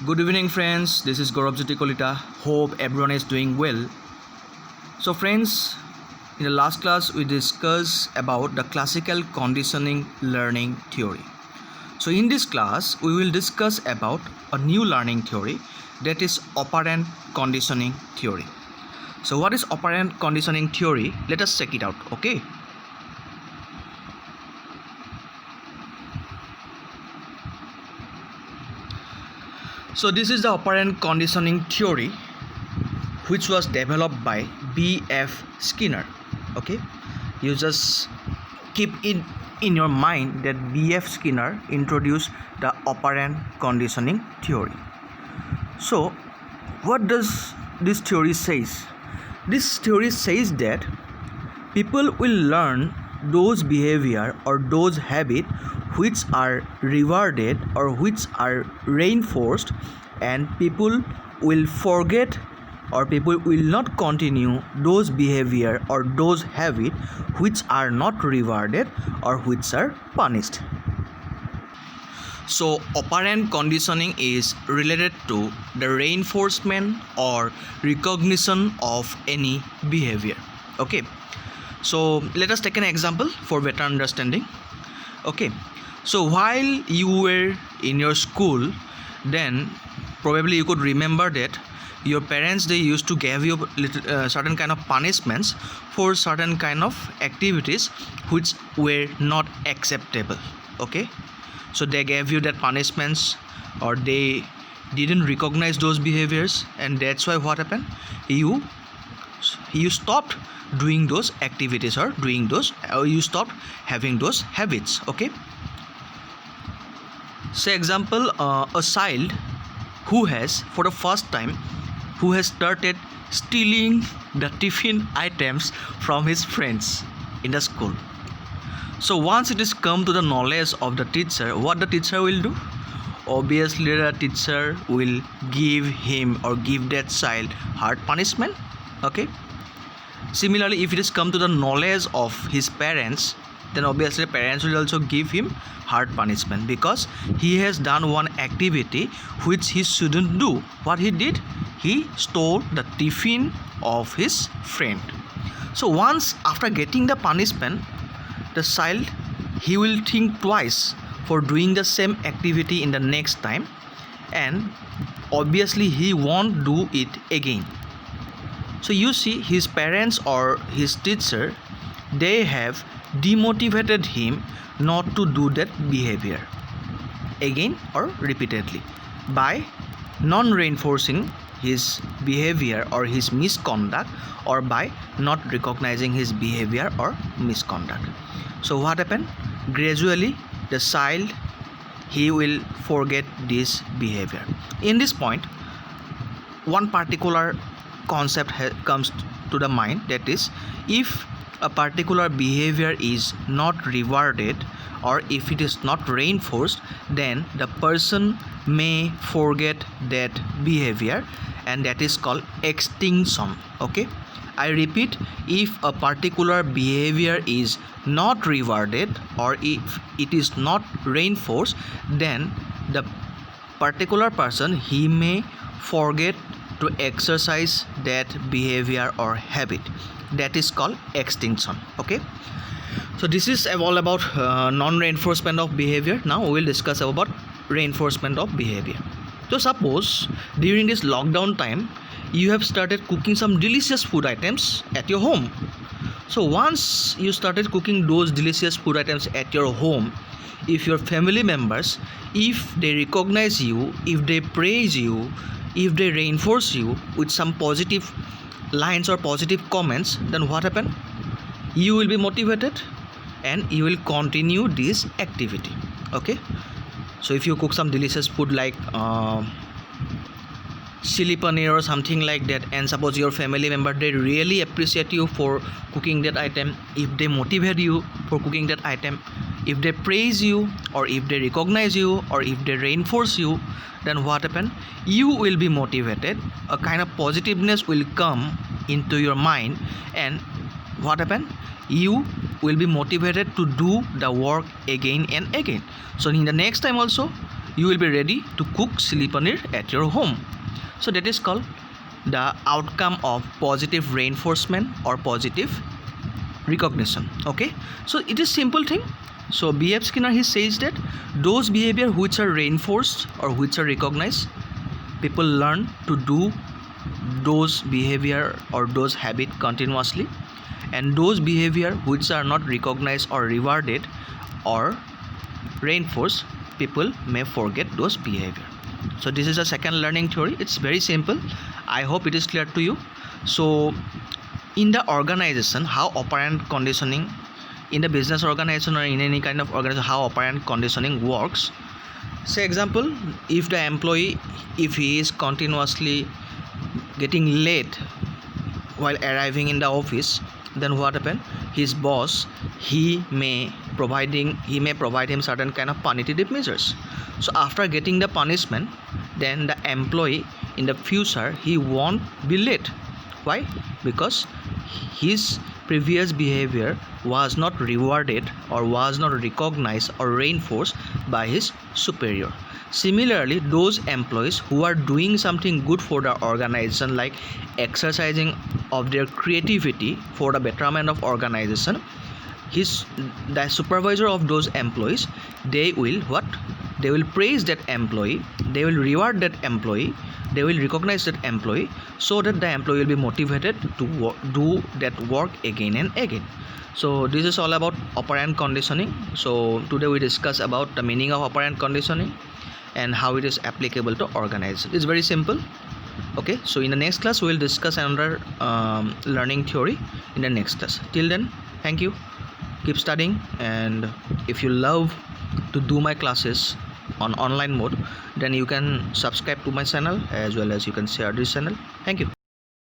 Good evening, friends. This is Gaurav Jyoti Kolita. Hope everyone is doing well. So, friends, in the last class, we discussed about the classical conditioning learning theory. So, in this class, we will discuss about a new learning theory, that is operant conditioning theory. So, what is operant conditioning theory? Let us check it out. Okay. So this is the operant conditioning theory which was developed by B.F. Skinner. Okay, you just keep it in your mind that B.F. Skinner introduced the operant conditioning theory. So what does this theory says? This theory says that people will learn those behavior or those habits which are rewarded or which are reinforced, and people will forget or people will not continue those behavior or those habits which are not rewarded or which are punished. So operant conditioning is related to the reinforcement or recognition of any behavior. Okay, so let us take an example for better understanding. Okay, so while you were in your school, then probably you could remember that your parents, they used to give you certain kind of punishments for certain kind of activities which were not acceptable. Okay, so they gave you that punishments or they didn't recognize those behaviors, and that's why what happened, you stopped doing those activities or you stopped having those habits. Okay, say example, a child who has for the first time started stealing the tiffin items from his friends in the school. So once it is come to the knowledge of the teacher, what the teacher will do? Obviously the teacher will give him or give that child hard punishment. Okay, similarly, if it is come to the knowledge of his parents, then obviously parents will also give him hard punishment because he has done one activity which he shouldn't do. What he did? He stole the tiffin of his friend. So once after getting the punishment, the child, he will think twice for doing the same activity in the next time, and obviously he won't do it again. So you see, his parents or his teacher, they have demotivated him not to do that behavior again or repeatedly by non-reinforcing his behavior or his misconduct, or by not recognizing his behavior or misconduct. So what happened? Gradually the child, he will forget this behavior. In this point, one particular concept comes to the mind, that is, if a particular behavior is not rewarded or if it is not reinforced, then the person may forget that behavior, and that is called extinction. Okay, I repeat, if a particular behavior is not rewarded or if it is not reinforced, then the particular person, he may forget to exercise that behavior or habit. That is called extinction. Okay, so this is all about non-reinforcement of behavior. Now we will discuss about reinforcement of behavior. So suppose during this lockdown time, you have started cooking some delicious food items at your home. So once you started cooking those delicious food items at your home, if your family members, if they recognize you, if they praise you, if they reinforce you with some positive lines or positive comments, then what happened? You will be motivated and you will continue this activity. Okay, so if you cook some delicious food like chili paneer or something like that, and suppose your family member, they really appreciate you for cooking that item, if they motivate you for cooking that item, if they praise you or if they recognize you or if they reinforce you, then what happen? You will be motivated, a kind of positiveness will come into your mind, and what happen? You will be motivated to do the work again and again. So in the next time also, you will be ready to cook chili paneer at your home. So that is called the outcome of positive reinforcement or positive recognition. Okay, so it is simple thing. So B.F. Skinner, he says that those behavior which are reinforced or which are recognized, people learn to do those behavior or those habit continuously, and those behavior which are not recognized or rewarded or reinforced, people may forget those behavior. So this is a second learning theory. It's very simple. I hope it is clear to you. So in the organization, how operant conditioning, in the business organization or in any kind of organization, how operant conditioning works. Say example, if the employee, if he is continuously getting late while arriving in the office, then what happen? His boss, he may provide him certain kind of punitive measures. So after getting the punishment, then the employee in the future, he won't be late. Why? Because his previous behavior was not rewarded or was not recognized or reinforced by his superior. Similarly, those employees who are doing something good for the organization, like exercising of their creativity for the betterment of organization, the supervisor of those employees, they will praise that employee, they will reward that employee, they will recognize that employee, so that the employee will be motivated to do that work again and again. So this is all about operant conditioning. So today we discuss about the meaning of operant conditioning and how it is applicable to organization. It's very simple. Okay, so in the next class we will discuss another learning theory in the next class. Till then, thank you, keep studying, and if you love to do my classes on online mode, then you can subscribe to my channel, as well as you can share this channel. Thank you.